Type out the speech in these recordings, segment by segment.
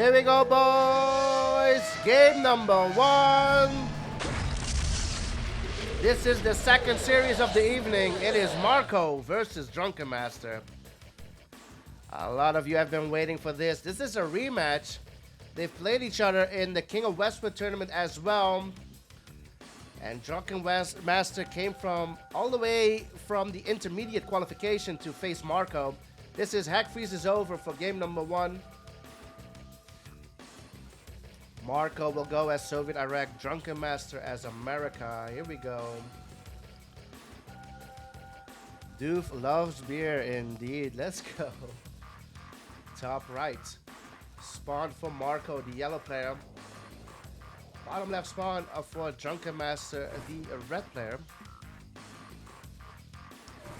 Here we go, boys. Game number 1. This is the second series of the evening. It is Marko versus Drunkin Master. A lot of you have been waiting for this. This is a rematch. They've played each other in the King of Westwood tournament as well. And Drunkin Master came from all the way from the intermediate qualification to face Marko. This is Hack Freeze is over for game number 1. Marko will go as Soviet Iraq, Drunkin Master as America. Here we go. Doof loves beer indeed. Let's go. Top right. Spawn for Marko, the yellow player. Bottom left spawn for Drunkin Master, the red player.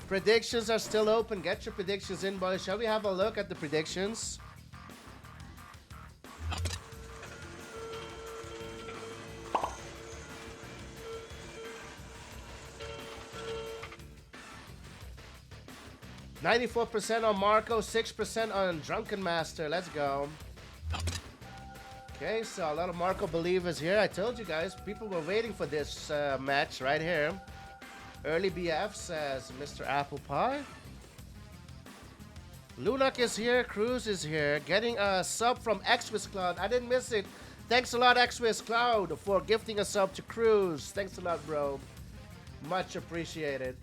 Predictions are still open. Get your predictions in, boys. Shall we have a look at the predictions? %94 on Marko, 6% on Drunkin Master. Let's go. Okay, so a lot of Marko believers here. I told you guys, people were waiting for this match right here. Early BF says Mr. Apple Pie. Lunak is here. Cruz is here. Getting a sub from Xwiz Cloud. I didn't miss it. Thanks a lot, Xwiz Cloud, for gifting a sub to Cruz. Thanks a lot, bro. Much appreciated.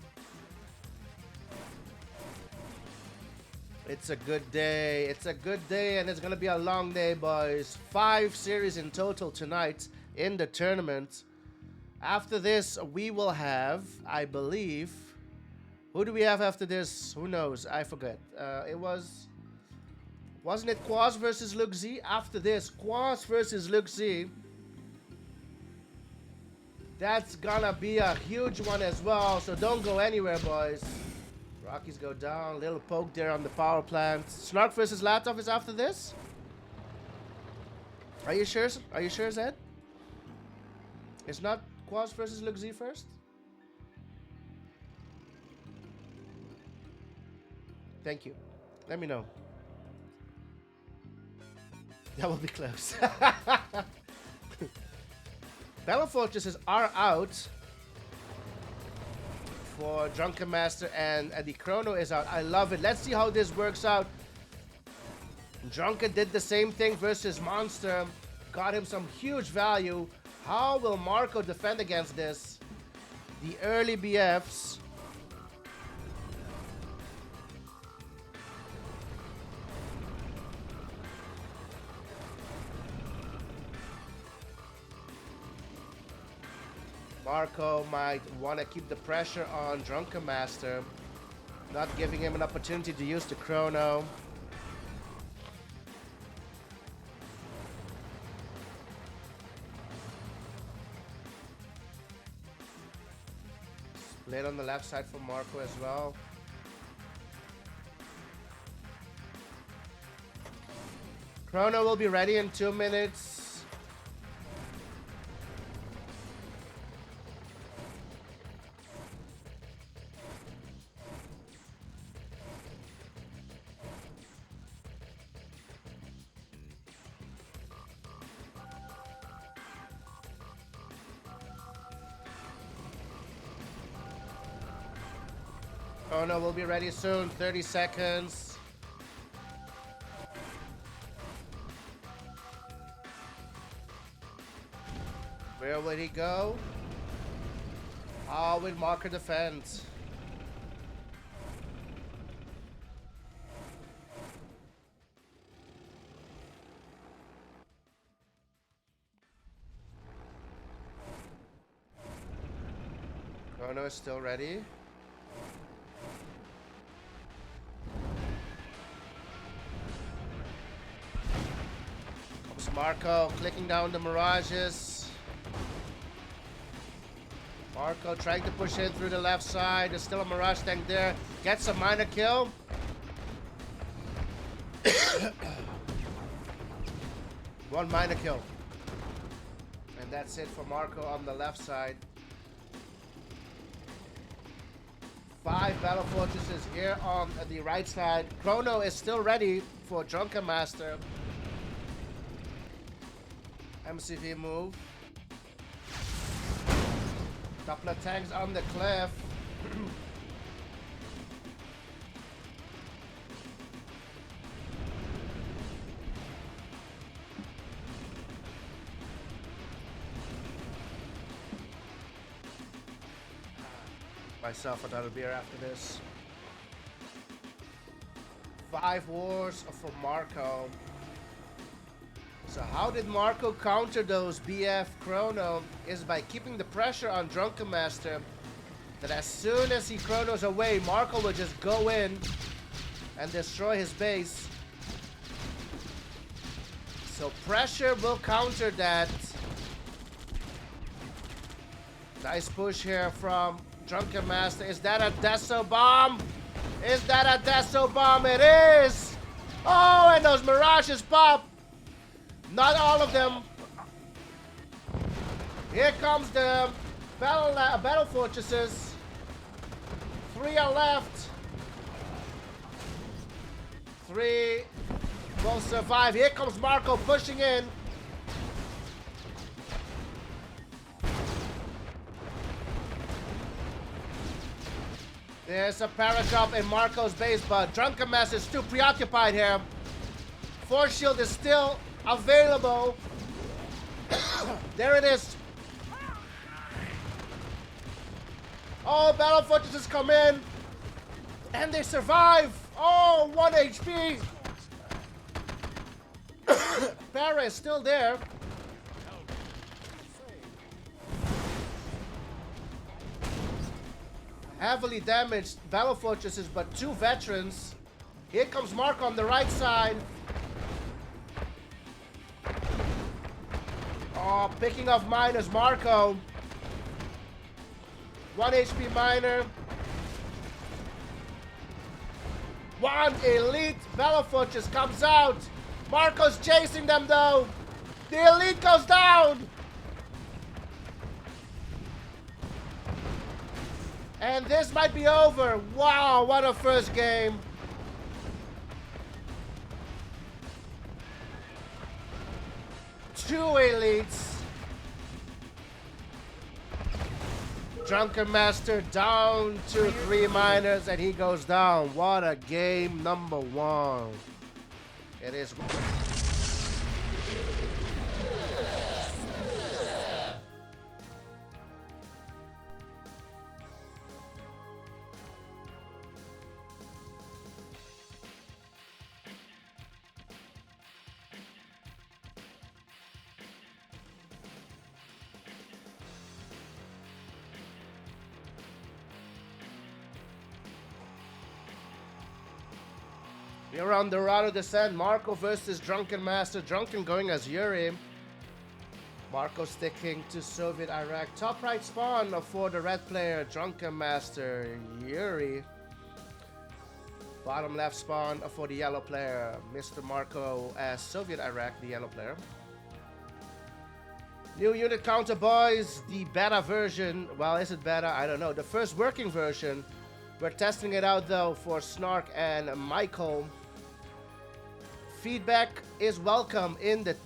It's a good day. It's a good day, and it's going to be a long day, boys. 5 series in total tonight in the tournament. After this, we will have, I believe... Who do we have after this? Who knows? I forget. Wasn't it Quaz versus Luke Z? After this, Quaz versus Luke Z. That's gonna be a huge one as well, so don't go anywhere, boys. Rockies go down. Little poke there on the power plant. Snark versus Latov is after this? Are you sure? Are you sure, Zed? It's not Quaz versus Luke Z first? Thank you. Let me know. That will be close. Battle Fortresses are out for Drunkin Master, and the Chrono is out. I love it. Let's see how this works out. Drunkin did the same thing versus Monster. Got him some huge value. How will Marko defend against this? The early BFs. Marko might want to keep the pressure on Drunkin Master, not giving him an opportunity to use the Chrono. Split on the left side for Marko as well. Chrono will be ready in 2 minutes. Oh no, we'll be ready soon. 30 seconds. Where will he go? How will Marko defend? Chrono is still ready. Marko clicking down the mirages. Marko trying to push in through the left side. There's still a mirage tank there. Gets a minor kill. One minor kill. And that's it for Marko on the left side. 5 Battle Fortresses here on the right side. Chrono is still ready for Drunkin Master. MCV move. Couple of tanks on the cliff. Myself another beer after this. 5 wars for Marko. So how did Marko counter those BF chrono is by keeping the pressure on Drunkin Master, that as soon as he chronos away, Marko will just go in and destroy his base. So pressure will counter that. Nice push here from Drunkin Master. Is that a Deso bomb? Is that a Deso bomb? It is! Oh, and those mirages pop! Not all of them. Here comes the battle fortresses. 3 are left. 3 will survive. Here comes Marko pushing in. There's a paratrop in Marko's base, but Drunkin Master is too preoccupied here. Force shield is still available. There it is. Oh, battle fortresses come in. And they survive. Oh, 1 HP. Para is still there. Heavily damaged battle fortresses, but 2 veterans. Here comes Marko on the right side. Oh, picking off miners, Marko. 1 HP miner. 1 elite battle fortress comes out. Marko's chasing them though. The elite goes down. And this might be over. Wow, what a first game. Two elites. Drunkin Master down to 3 miners and he goes down. What a game number 1. It is. We're on Dorado descent. Marko versus Drunkin Master. Drunkin going as Yuri. Marko sticking to Soviet Iraq. Top right spawn for the red player, Drunkin Master Yuri. Bottom left spawn for the yellow player, Mr. Marko as Soviet Iraq, the yellow player. New unit counter, boys. The beta version. Well, is it beta? I don't know. The first working version. We're testing it out though for Snark and Michael. Feedback is welcome in the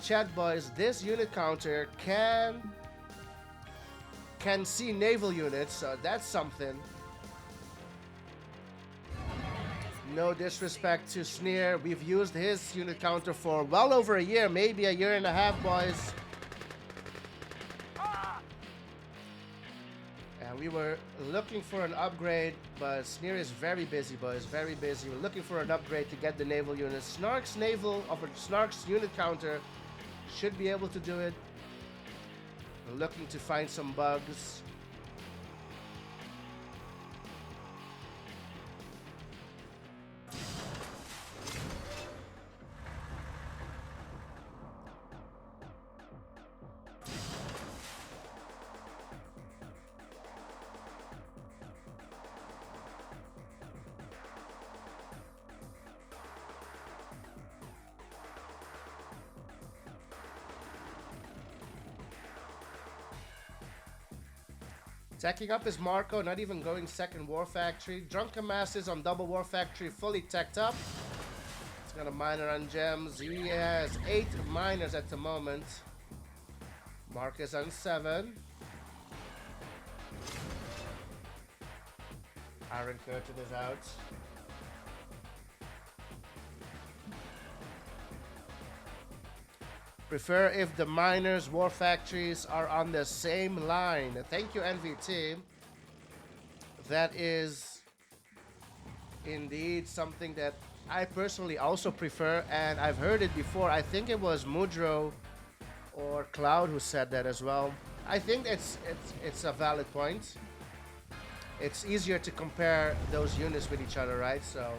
chat, boys. This unit counter can see naval units, so that's something. No disrespect to Sneer. We've used his unit counter for well over a year, maybe a year and a half, boys. And we were looking for an upgrade, but Sneer is very busy, boys. Very busy. We're looking for an upgrade to get the naval unit. Snark's unit counter should be able to do it. We're looking to find some bugs. Teching up is Marko, not even going second War Factory. Drunkin Master's on double War Factory, fully teched up. He's got a miner on gems. He has 8 miners at the moment. Mark is on 7. Iron Curtain is out. Prefer if the miners, war factories are on the same line. Thank you, NVT. That is indeed something that I personally also prefer, and I've heard it before. I think it was Mudro or Cloud who said that as well. I think it's a valid point. It's easier to compare those units with each other, right? So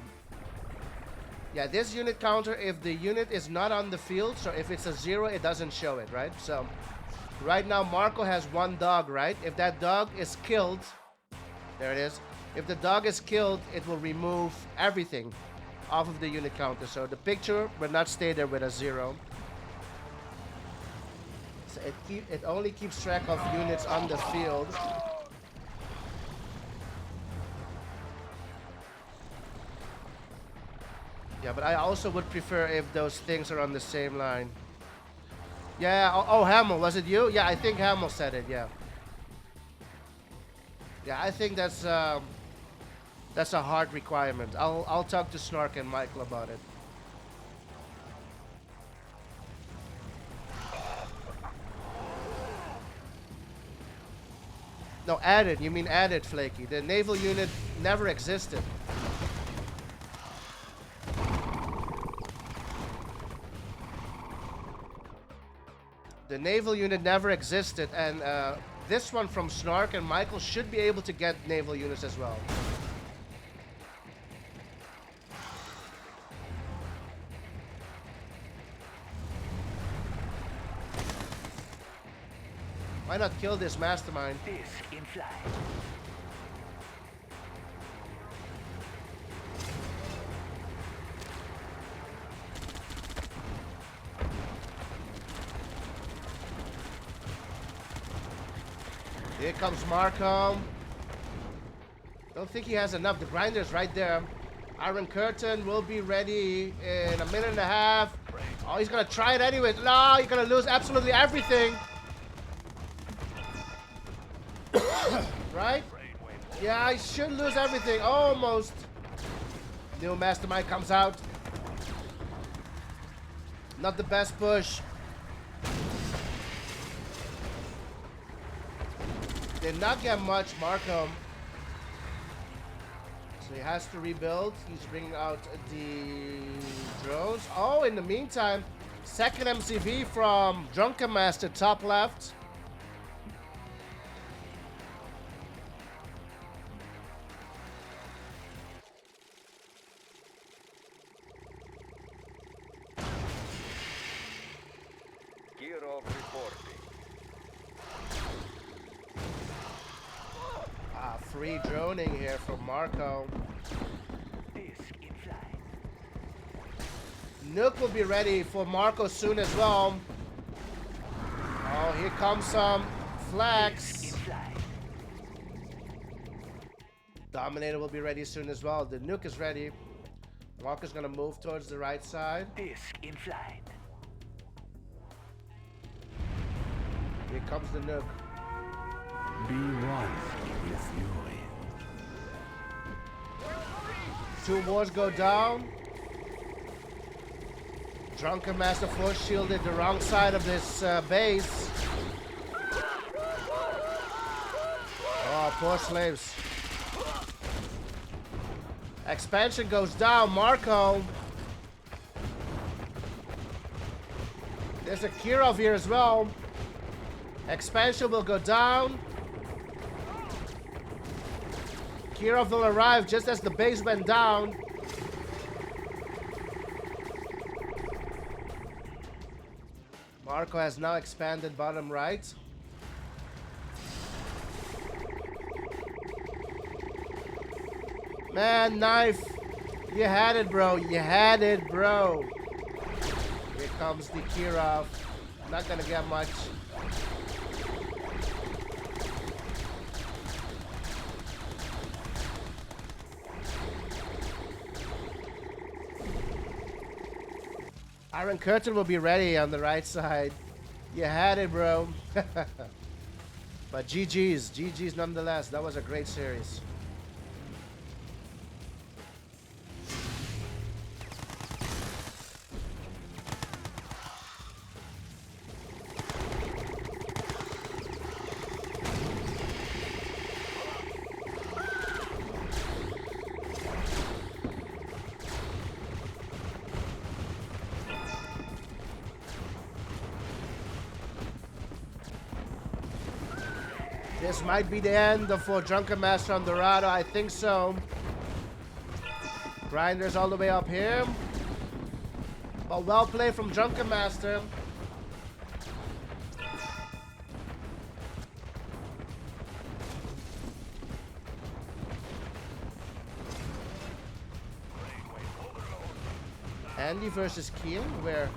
yeah, this unit counter, if the unit is not on the field, so if it's a 0, it doesn't show it, right? So right now Marko has 1 dog, right? If that dog is killed, there it is. If the dog is killed, it will remove everything off of the unit counter. So the picture will not stay there with a 0. So it only keeps track of units on the field. Yeah, but I also would prefer if those things are on the same line. Yeah, oh, Hamill, was it you? Yeah, I think Hamill said it, yeah. Yeah, I think that's a hard requirement. I'll talk to Snark and Michael about it. No, added. You mean added, Flaky. The naval unit never existed. The naval unit never existed, and this one from Snark and Michael should be able to get naval units as well. Why not kill this mastermind? Disc in flight. Here comes Marko. Don't think he has enough. The grinder's right there. Iron Curtain will be ready in a minute and a half. Oh, he's gonna try it anyway. No, you're gonna lose absolutely everything. Right? Yeah, I should lose everything. Almost. New Mastermind comes out. Not the best push. Did not get much, Marko. So he has to rebuild. He's bringing out the drones. Oh, in the meantime, second MCV from Drunkin Master, top left. Gear off reporting. Free droning here from Marko. Disc in flight. Nuke will be ready for Marko soon as well. Oh, here comes some flags. Disc in flight. Dominator will be ready soon as well. The nuke is ready. Marko's gonna move towards the right side. Disc in flight. Here comes the nuke. Be one with Yuri. 2 wars go down. Drunkin Master force shielded the wrong side of this base. Oh, poor slaves. Expansion goes down. Marko. There's a Kirov here as well. Expansion will go down. Kirov will arrive just as the base went down. Marko has now expanded bottom right. Man, knife. You had it, bro. You had it, bro. Here comes the Kirov. Not gonna get much. Iron Curtain will be ready on the right side. You had it, bro. But GG's nonetheless. That was a great series. This might be the end for Drunken Master on Dorado. I think so. Grinders all the way up here. But well played from Drunken Master. Andy versus Kian, where?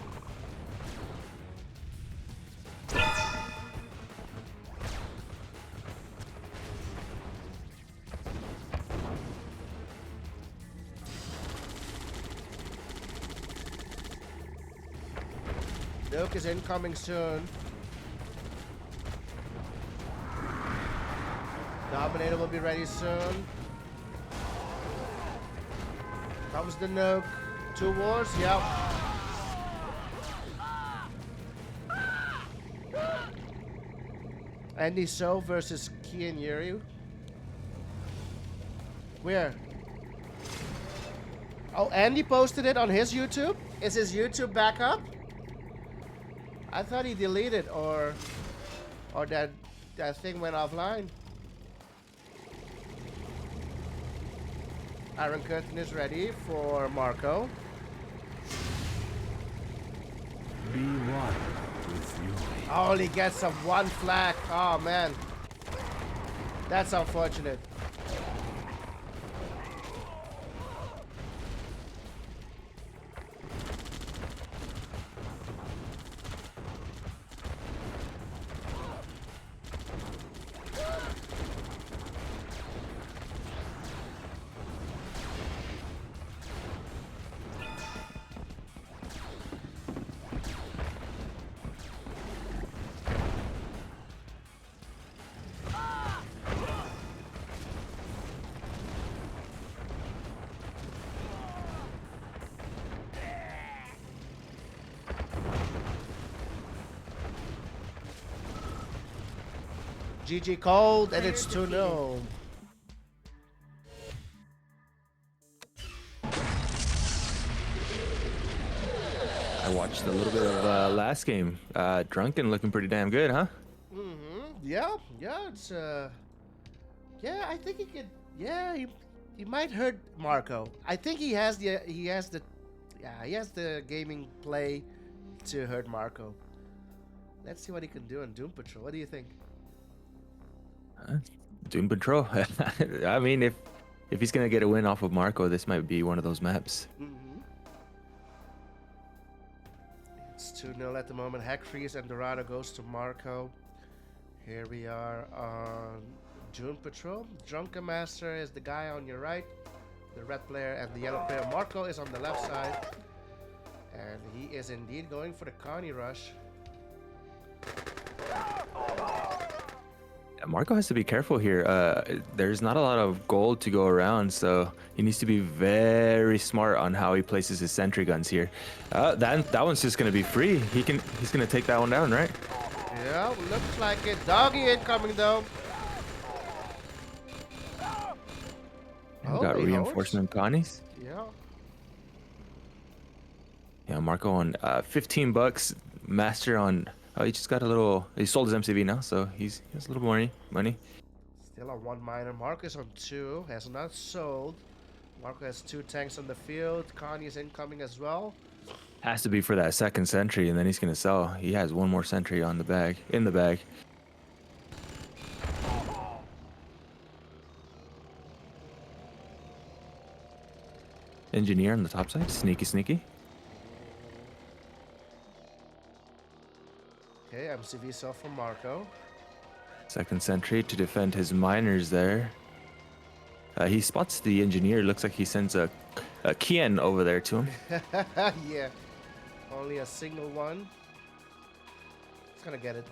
Nuke is incoming soon. Dominator will be ready soon. Comes the nuke. 2 wars, yep. Andy So versus Ki and Yuri. Where? Oh, Andy posted it on his YouTube? Is his YouTube back up? I thought he deleted or that thing went offline. Iron Curtain is ready for Marko. Be one with Yuri. Oh, he gets a 1 flag. Oh man, that's unfortunate. GG cold, and it's 2-0. I watched a little bit of last game. Drunkin looking pretty damn good, huh? Yeah, it's yeah, I think he could. Yeah, he might hurt Marko. I think he has the gaming play to hurt Marko. Let's see what he can do on Doom Patrol. What do you think? Doom Patrol. I mean, if he's gonna get a win off of Marko, this might be one of those maps. It's 2-0 at the moment. Hack Freeze and Dorado goes to Marko. Here we are on Doom Patrol. Drunken Master is the guy on your right. The red player and the yellow player. Marko is on the left side. And he is indeed going for the Connie Rush. Marko has to be careful here. There's not a lot of gold to go around, so he needs to be very smart on how he places his sentry guns here. That one's just gonna be free. He's gonna take that one down, right? Yeah, looks like it. Doggy incoming though. We got reinforcement Connies. Yeah. Yeah, Marko on $15. Master on. Oh, he just got a little. He sold his MCV now, so he has a little more money. Still on 1 miner. Marko is on 2. Has not sold. Marko has 2 tanks on the field. Connie is incoming as well. Has to be for that second sentry, and then he's gonna sell. He has 1 more sentry on the bag. In the bag. Engineer on the top side. Sneaky. Okay, MCV sell from Marko. Second sentry to defend his miners there. He spots the engineer. Looks like he sends a Kian over there to him. Yeah. Only a single one. It's gonna get it.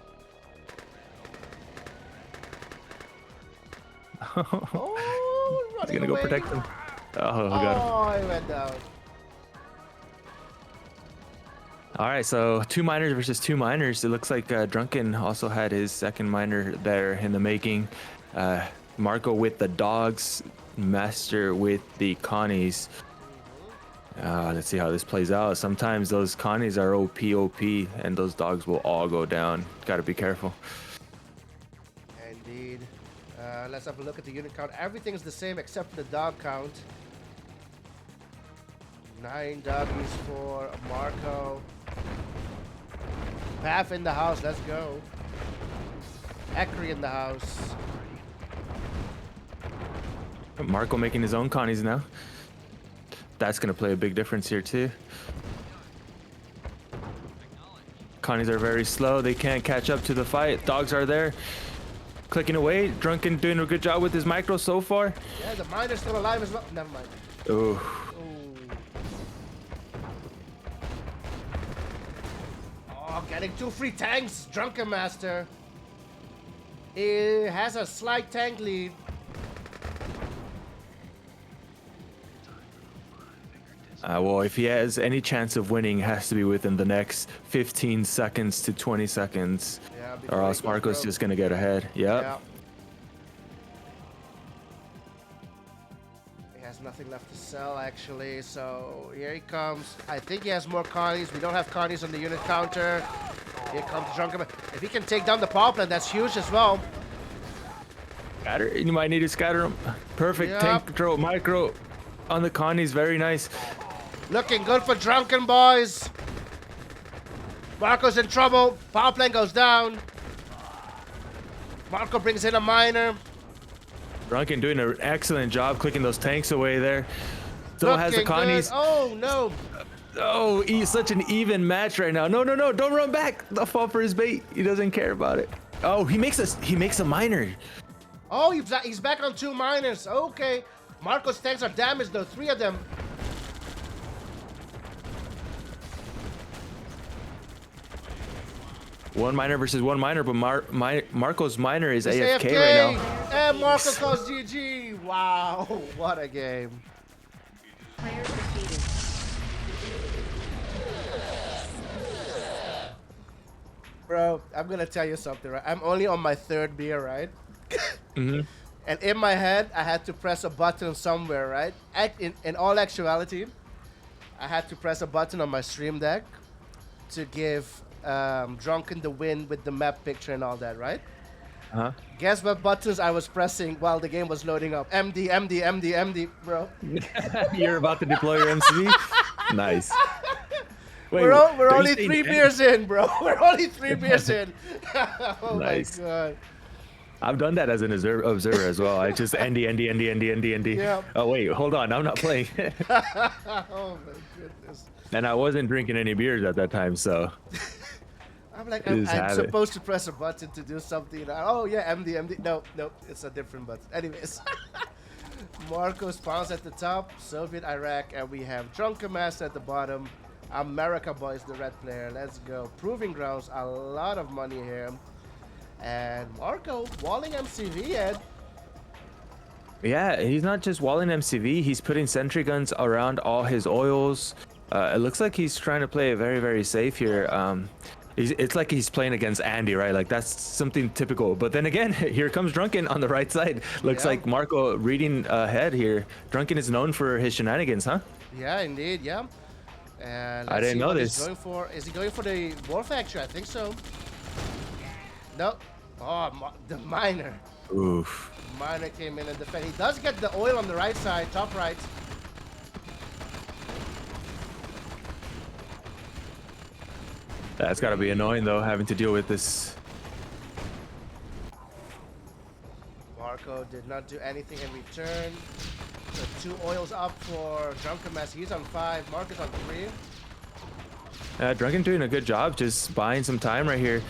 He's Oh, running gonna go away. protect him. Oh, got him. Oh, he went down. All right, so 2 miners versus 2 miners. It looks like Drunkin also had his second miner there in the making. Marko with the dogs, Master with the Connies. Let's see how this plays out. Sometimes those Connies are OP, and those dogs will all go down. Gotta be careful. Indeed. Let's have a look at the unit count. Everything's the same except for the dog count. 9 doggies for Marko. Path in the house, let's go. Ekri in the house. Marko making his own Connies now. That's gonna play a big difference here too. Connies are very slow. They can't catch up to the fight. Dogs are there. Clicking away. Drunkin doing a good job with his micro so far. Yeah, the miner's still alive as well. Never mind. Ooh. Oh, getting 2 free tanks. Drunken Master. He has a slight tank lead. Well, if he has any chance of winning, it has to be within the next 15 seconds to 20 seconds. Yeah, Or else before he goes Marko's broke. just gonna get ahead. Yep. Yeah. He has nothing left to sell actually, so here he comes. I think he has more Connies. We don't have Connies on the unit counter. Here comes Drunken. If he can take down the power plant, that's huge as well. Scatter. You might need to scatter him. Perfect Yep. tank control. Micro on the Connies. Very nice. Looking good for Drunken, boys. Marko's in trouble. Power plant goes down. Marko brings in a miner. Drunkin doing an excellent job clicking those tanks away there. Still has the Looking Connies. good. Oh no. Oh, he's such an even match right now. No, don't run back. They'll fall for his bait. He doesn't care about it. Oh, he makes a miner. Oh, he's back on 2 miners. Okay. Marko's tanks are damaged though. 3 of them. One miner versus one miner, but Marko's miner is It's AFK right now. And Marko calls GG. Wow, what a game. Player defeated. Bro, I'm gonna tell you something, right? I'm only on my 3rd beer, right? Mm-hmm. And in my head, I had to press a button somewhere, right? In all actuality, I had to press a button on my stream deck to give Drunkin the win with the map picture and all that, right? Uh-huh. Guess what buttons I was pressing while the game was loading up? MD, bro. You're about to deploy your MCV? Nice. Wait, We're are you only saying 3 beers in, bro. We're only 3 beers in. Oh Nice. my god. I've done that as an observer as well. I just ND. Yeah. Oh wait, hold on, I'm not playing. Oh my goodness. And I wasn't drinking any beers at that time, so I'm like, Just I'm have it. supposed to press a button to do something. Oh yeah, MD. No, it's a different button. Anyways. Marko spawns at the top, Soviet Iraq, and we have Drunken Master at the bottom. America boys, the red player. Let's go. Proving grounds, a lot of money here. And Marko walling MCV, Ed. yeah, he's not just walling MCV, he's putting sentry guns around all his oils. It looks like he's trying to play it very, very safe here. It's like he's playing against Andy, right? Like that's something typical. But then again, here comes Drunkin on the right side. Looks Yeah. like Marko reading ahead here. Drunkin is known for his shenanigans, huh? Yeah, indeed, yeah. And I let's didn't see know what this. he's going for. Is he going for the War Factory? I think so. No. Oh, the miner. Oof. Miner came in and defended. He does get the oil on the right side, top right. That's gotta be annoying though, having to deal with this. Marko did not do anything in return. So 2 oils up for Drunken Master. He's on 5. Marko's on 3. Drunkin doing a good job, just buying some time right here.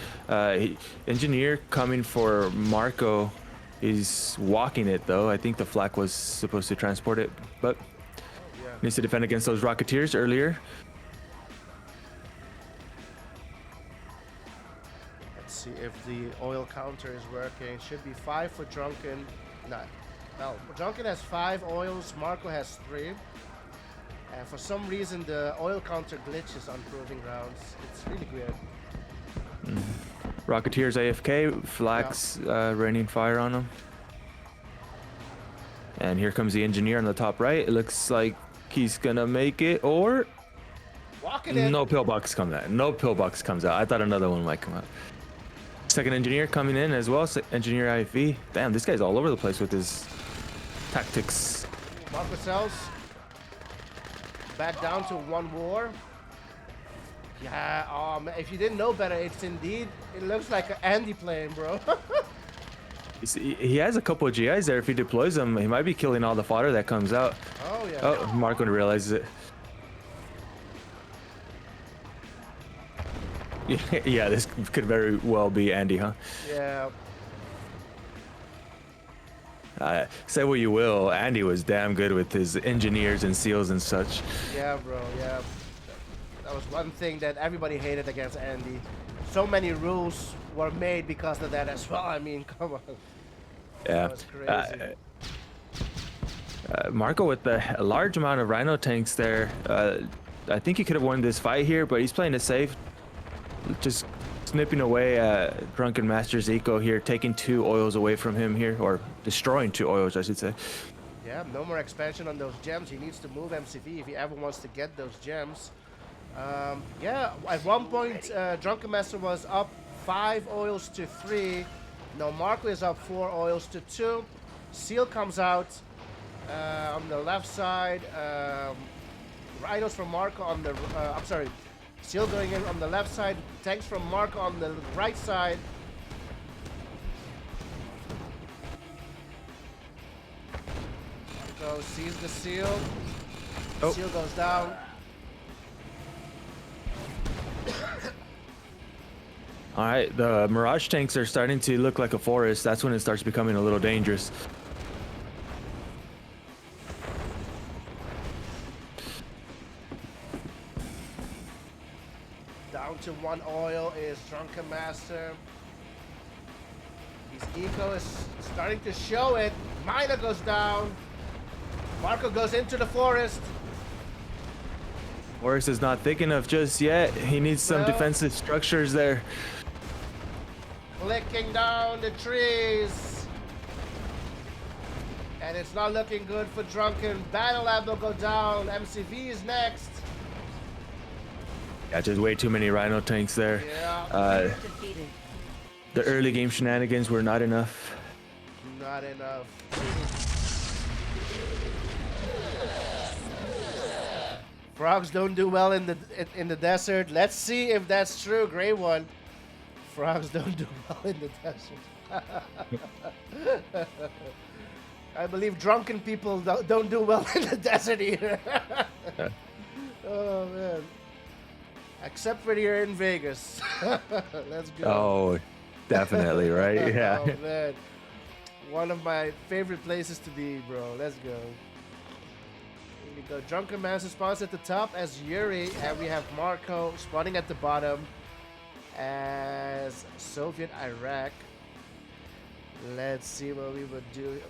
Engineer coming for Marko. He's walking it though. I think the flak was supposed to transport it, but Yeah. needs to defend against those Rocketeers earlier. Let's see if the oil counter is working. Should be 5 for Drunkin. No, Drunkin has 5 oils, Marko has 3. And for some reason the oil counter glitches on Proving Grounds. It's really weird. Rocketeer's AFK, Flax raining fire on him. And here comes the engineer on the top right. It looks like he's gonna make it, or Walking in. no pillbox comes out. No pillbox comes out. I thought another one might come out. Second engineer coming in as well. Engineer IV. Damn, this guy's all over the place with his tactics. Marko sells. Back down to 1 war. Yeah, if you didn't know better, it's indeed, it looks like an Andy playing, bro. He has a couple of GIs there. If he deploys them, he might be killing all the fodder that comes out. Oh, yeah. Oh, Marko realizes it. Yeah, this could very well be Andy, huh? Yeah. Say what you will, Andy was damn good with his engineers and seals and such. Yeah, bro, yeah. That was one thing that everybody hated against Andy. So many rules were made because of that as well. I mean, come on. Yeah. That was crazy. Marko with a large amount of Rhino tanks there. I think he could have won this fight here, but he's playing it safe. Just snipping away Drunken Master's eco here, taking 2 oils away from him here, or destroying 2 oils, I should say. Yeah, no more expansion on those gems. He needs to move MCV if he ever wants to get those gems. Yeah, at one point, Drunken Master was up 5 oils to 3. Now Marko is up 4 oils to 2. Seal comes out on the left side. Rhinos from Marko on the... I'm sorry. Seal going in on the left side. Tanks from Marko on the right side. Marko sees the seal. Oh. Seal goes down. All right, the Mirage tanks are starting to look like a forest. That's when it starts becoming a little dangerous. Down to 1 oil is Drunken Master. His eco is starting to show it. Mina goes down. Marko goes into the forest. Forest is not thick enough just yet. He needs some defensive structures there. Flicking down the trees. And it's not looking good for Drunken. Battle Lab will go down. MCV is next. Yeah, just way too many Rhino tanks there. Yeah. Defeated. The early game shenanigans were not enough. Not enough. Frogs don't do well in the desert. Let's see if that's true, Gray One. Frogs don't do well in the desert. I believe drunken people don't do well in the desert either. Oh man. Except for you're in Vegas. Let's go. Oh, definitely, right? Yeah. Oh man. One of my favorite places to be, bro. Let's go. Here we go. Drunken Master spawns at the top as Yuri, and we have Marko spawning at the bottom as Soviet Iraq. Let's see what we would do.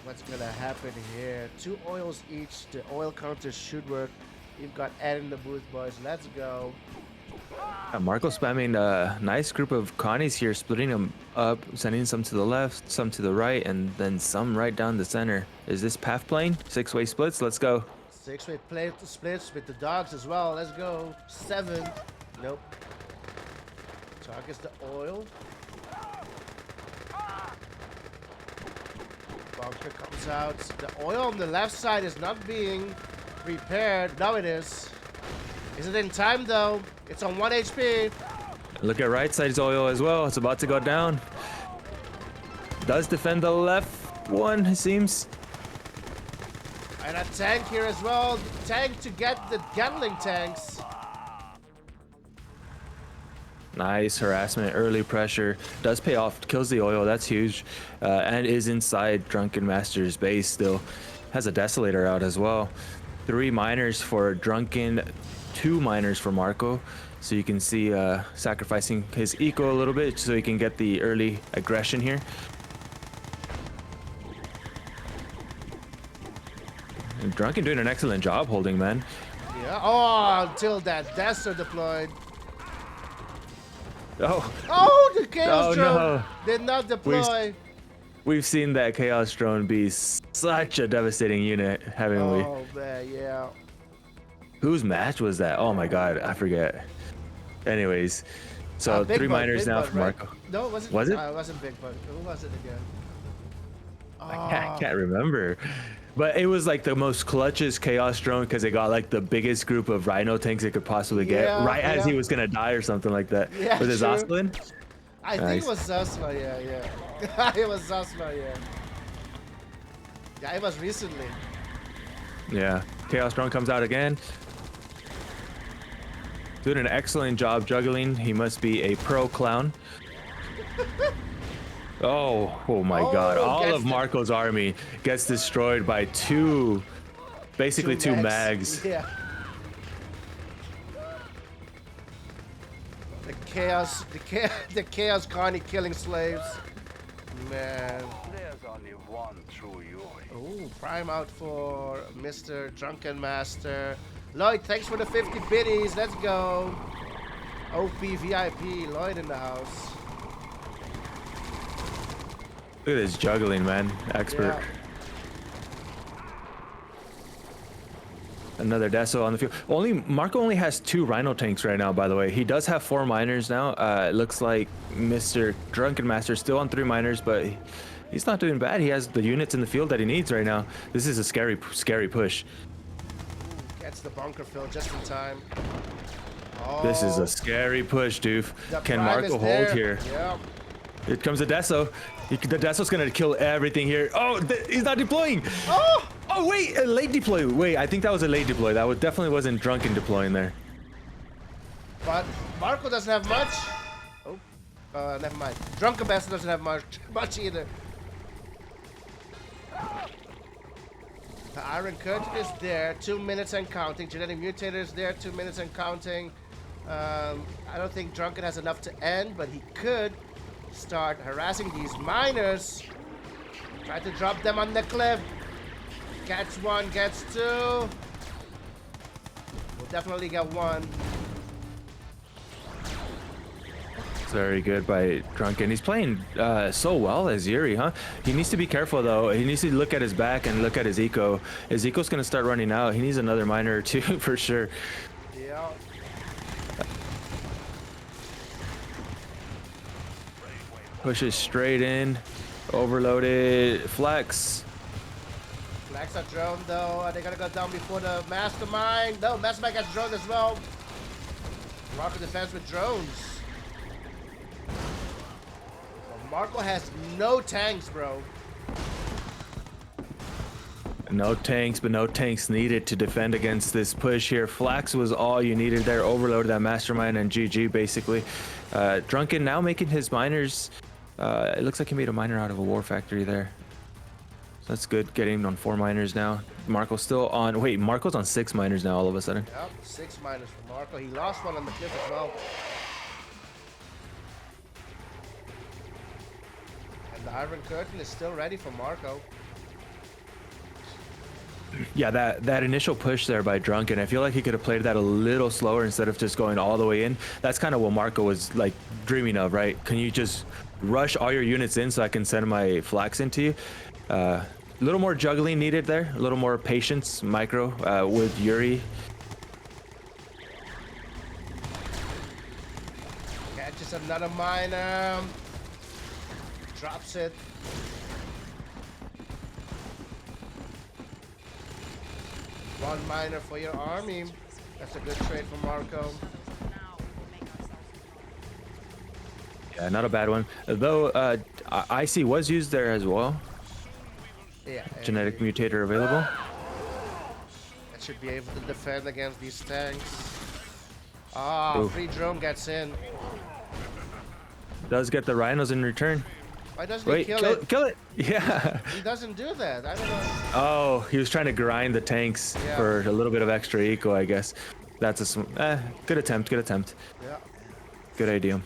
What's gonna happen here? 2 oils each. The oil counter should work. We've got Ed in the booth, boys. Let's go. Marko spamming a nice group of Connies here, splitting them up, sending some to the left, some to the right, and then some right down the center. Is this path playing? 6-way splits? Let's go. 6-way play splits with the dogs as well. Let's go. 7. Nope. Targets the oil. Bunker comes out. The oil on the left side is not being repaired. Now it is. Is it in time though? It's on 1 HP. Look at right side's oil as well. It's about to go down. Does defend the left one, it seems. And a tank here as well. Tank to get the Gatling tanks. Nice harassment, early pressure. Does pay off, kills the oil, that's huge. And is inside Drunken Master's base still. Has a Desolator out as well. 3 miners for Drunken. 2 miners for Marko. So you can see sacrificing his eco a little bit so he can get the early aggression here. And Drunkin doing an excellent job holding, man. Yeah. Oh, until that Desert deployed. Oh, Oh, the Chaos Oh, Drone no. did not deploy. we've seen that Chaos Drone be such a devastating unit, haven't we? Oh, man, yeah. Whose match was that? Oh my god, I forget. Anyways, so Big 3 Bud, miners Big now Bud, for right? Marko. No, it wasn't. Was it? It wasn't Big Bud. Who was it again? I can't remember. But it was like the most clutchest Chaos Drone because it got like the biggest group of Rhino tanks it could possibly get Yeah, right as he yeah. was gonna die or something like that. Yeah, With his true. Ostlin? I think Nice. it was Zasla, yeah. It was Zasla, yeah. Yeah, it was recently. Yeah. Chaos Drone comes out again. Doing an excellent job juggling. He must be a pro clown. Oh my god. Oh, All gets of the- Marko's army gets destroyed by basically two mags. Yeah. The chaos Carney killing slaves. Man. There's only one true Yuri. Oh, prime out for Mr. Drunken Master. Lloyd, thanks for the 50 biddies. Let's go. OP VIP, Lloyd in the house. Look at this juggling, man. Expert. Yeah. Another Deso on the field. Marko only has 2 Rhino tanks right now, by the way. He does have 4 miners now. It looks like Mr. Drunken Master still on 3 miners, but he's not doing bad. He has the units in the field that he needs right now. This is a scary push. Gets the bunker filled just in time. Oh, This is a scary push, dude. the Can prime Marko is hold there. here? Yeah. Here comes the Deso. The Deso's gonna kill everything here. Oh, he's not deploying. Oh! Oh wait, a late deploy. Wait, I think that was a late deploy. That definitely wasn't Drunkin deploying there. But Marko doesn't have much. Oh, never mind. Drunken Master doesn't have much either. The Iron Curtain is there, 2 minutes and counting. Genetic Mutator is there, 2 minutes and counting. I don't think Drunken has enough to end, but he could start harassing these miners. Try to drop them on the cliff. Gets 1, gets 2. We'll definitely get 1. It's very good by Drunkin. He's playing so well as Yuri, huh? He needs to be careful though. He needs to look at his back and look at his eco. His eco's gonna start running out. He needs another miner or 2 for sure. Yeah. Pushes straight in. Overloaded. Flex. Flags are drone though. Are they gonna go down before the Mastermind? No, Mastermind gets drone as well. Marko defense with drones. So Marko has no tanks, bro. No tanks, but no tanks needed to defend against this push here. Flax was all you needed there. Overloaded that Mastermind and GG basically. Drunkin now making his miners. It looks like he made a miner out of a war factory there. So that's good. Getting on 4 miners now. Marko's still on. Wait, Marko's on 6 miners now all of a sudden. Yep, 6 minus for Marko. He lost 1 on the cliff as well. And the Iron Curtain is still ready for Marko. Yeah, that initial push there by Drunkin, I feel like he could have played that a little slower instead of just going all the way in. That's kind of what Marko was like dreaming of, right? Can you just rush all your units in so I can send my flax into you? A little more juggling needed there, a little more patience, micro, with Yuri. Catches another miner. Drops it. One miner for your army. That's a good trade for Marko. Yeah, not a bad one. Though IC was used there as well. Yeah. Genetic mutator available. That should be able to defend against these tanks. Ah, Ooh. free drone gets in. Does get the rhinos in return. Why doesn't Wait, he kill it? kill it. Yeah. He doesn't do that. I don't know. Oh, he was trying to grind the tanks Yeah. for a little bit of extra eco, I guess. That's a good attempt. Good attempt. Yeah. Good idea.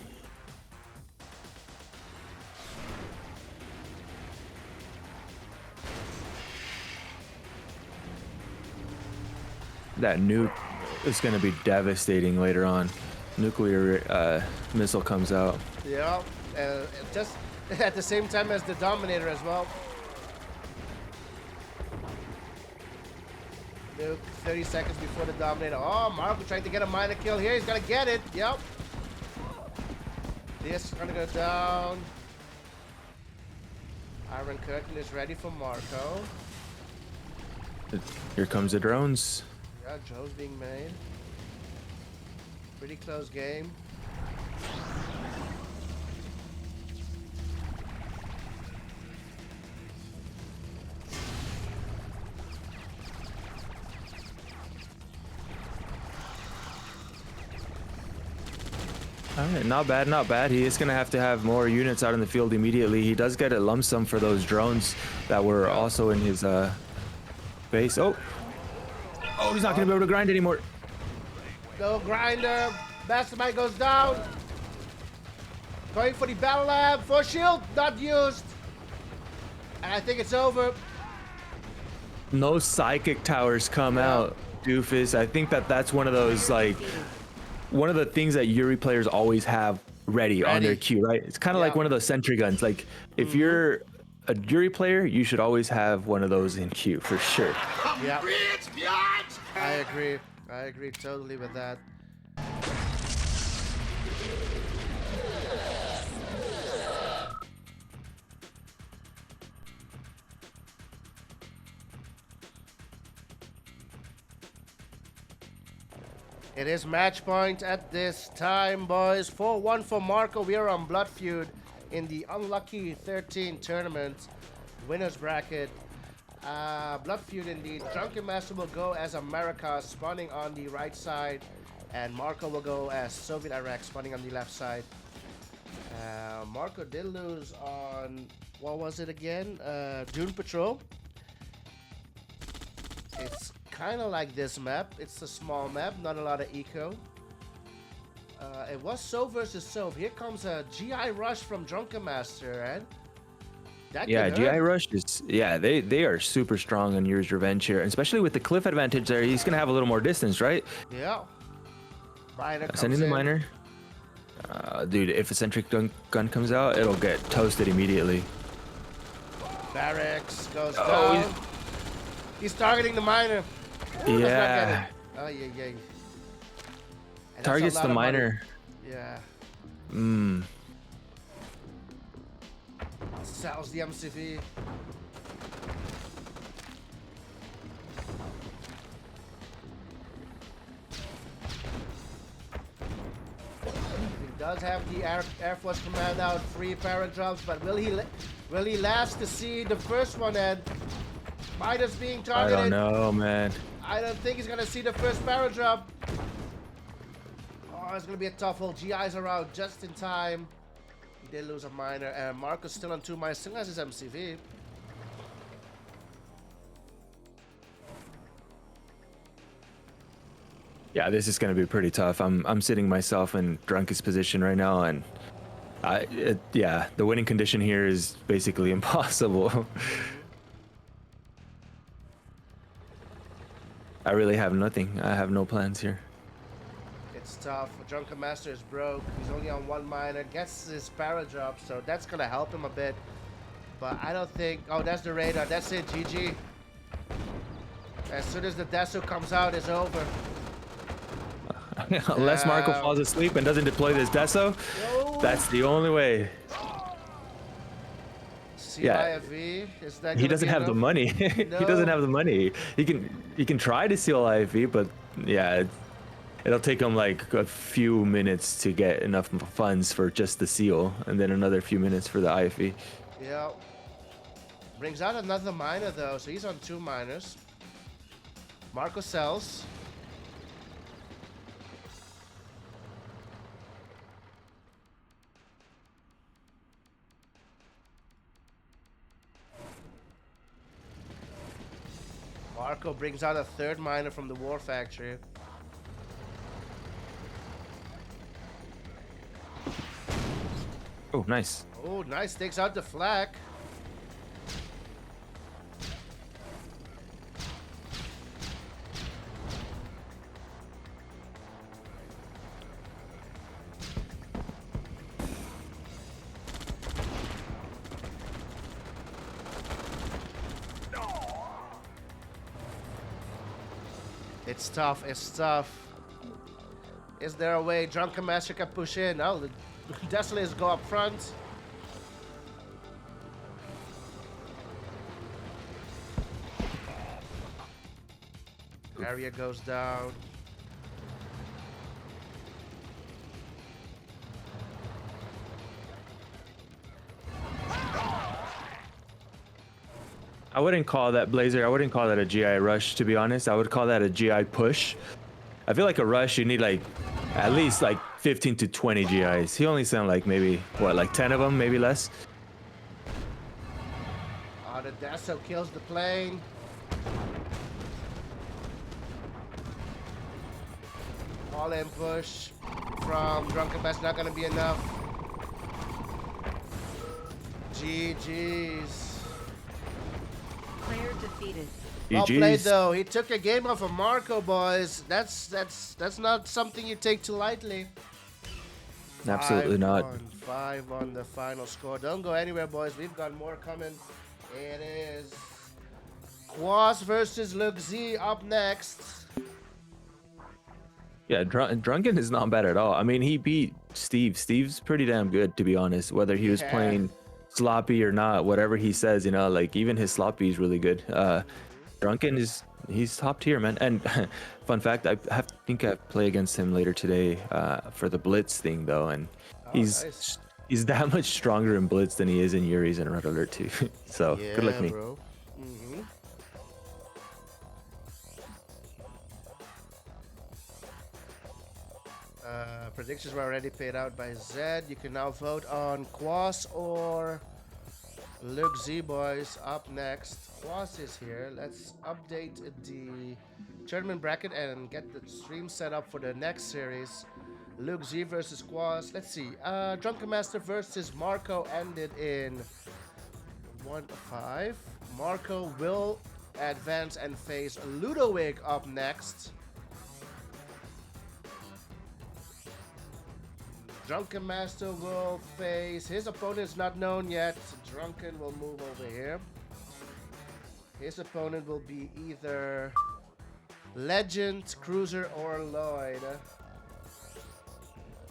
That nuke is going to be devastating later on. Nuclear missile comes out. Yeah. Just at the same time as the Dominator as well. Nuke 30 seconds before the Dominator. Oh, Marko trying to get a minor kill here. He's gonna get it. Yep. This is gonna go down. Iron Curtain is ready for Marko. Here comes the drones. Yeah, drones being made. Pretty close game. All right, not bad, not bad. He is going to have more units out in the field immediately. He does get a lump sum for those drones that were also in his base. Oh, he's not going to be able to grind anymore. No grinder. Mastermind goes down. Going for the battle lab. For shield, not used. And I think it's over. No psychic towers come out, doofus. I think that's one of those, like, one of the things that Yuri players always have ready on their queue, right? It's kind of like one of those sentry guns. Like, if you're a Yuri player, you should always have one of those in queue for sure. Yeah. I agree. I agree totally with that. It is match point at this time, boys. 4-1 for Marko. We are on Blood Feud in the Unlucky 13 tournament winners bracket. Blood Feud indeed. Drunkin Master will go as America, spawning on the right side, and Marko will go as Soviet Iraq, spawning on the left side. Marko did lose on, what was it again? Dune Patrol. It's kind of like this map. It's a small map, not a lot of eco. It was Sov versus Sov. Here comes a GI rush from Drunkin Master, and that Yeah, can GI hurt. Rush is, yeah, they are super strong on Yuri's Revenge here, and especially with the cliff advantage there. He's gonna have a little more distance, right? Yeah. Miner comes Sending the in. miner. Dude, if a sentry gun comes out, it'll get toasted immediately. Barracks goes Oh, down. He's targeting the miner. Ooh, does not get Yeah, it. Oh, yeah, yeah. And that's a targets lot the of money. miner. Yeah. Mm. Sells the MCV. He does have the Air Force Command out, 3 paradrops, but will he last to see the first one? And Miner's being I targeted. don't know, man. I don't think he's gonna see the first paradrop. Oh, it's gonna be a tough hole. GIs are out just in time. He did lose a miner, and Marko's still on 2 miners, still has his MCV. Yeah, this is gonna be pretty tough. I'm sitting myself in Drunkin's position right now, and yeah, the winning condition here is basically impossible. I really have nothing. I have no plans here. It's tough. Drunkin Master is broke. He's only on 1 miner. Gets his paradrop, so that's gonna help him a bit. But I don't think. Oh, that's the radar. That's it. GG. As soon as the Deso comes out, it's over. Unless Marko Yeah. falls asleep and doesn't deploy this Deso, No. that's the only way. CIFV. Is that He gonna doesn't be have the enough? money. He doesn't have the money. He can try to seal IFV, but yeah, it'll take him like a few minutes to get enough funds for just the seal, and then another few minutes for the IFV. Yeah. Brings out another miner though, so he's on 2 miners. Marko sells. Marko brings out a 3rd miner from the War Factory. Oh, nice. Oh, nice. Takes out the flag. It's tough. It's tough. Is there a way Drunken Master can push in? Oh, the Desolators go up front. Area goes down. I wouldn't call that Blazer. I wouldn't call that a GI rush, to be honest. I would call that a GI push. I feel like a rush, you need like at least like 15 to 20 GIs. He only sent like maybe what, like 10 of them, maybe less. The Deso kills the plane. All in push from Drunken Master, not gonna be enough. GG's. Player defeated. Well played GGs. though. He took a game off of Marko, boys. That's not something you take too lightly. Absolutely not. 5-1 the final score. Don't go anywhere, boys. We've got more coming. It is Quas versus Luke Z up next. Yeah, Drunkin is not bad at all. I mean, he beat Steve. Steve's pretty damn good, to be honest. Whether he was Yeah. playing sloppy or not, whatever he says, you know, like even his sloppy is really good. Drunkin he's top tier, man. And fun fact, think I play against him later today for the Blitz thing though, and Nice. he's that much stronger in Blitz than he is in Yuri's and Red Alert too. So Yeah, good luck me. bro. Predictions were already paid out by Zed. You can now vote on Quas or Luke Z, boys. Up next, Quas is here. Let's update the tournament bracket and get the stream set up for the next series. Luke Z versus Quas. Let's see. Drunken Master versus Marko ended in 1-5. Marko will advance and face Ludovic up next. Drunken Master will face his opponent's not known yet. Drunken will move over here. His opponent will be either Legend, Cruiser, or Lloyd.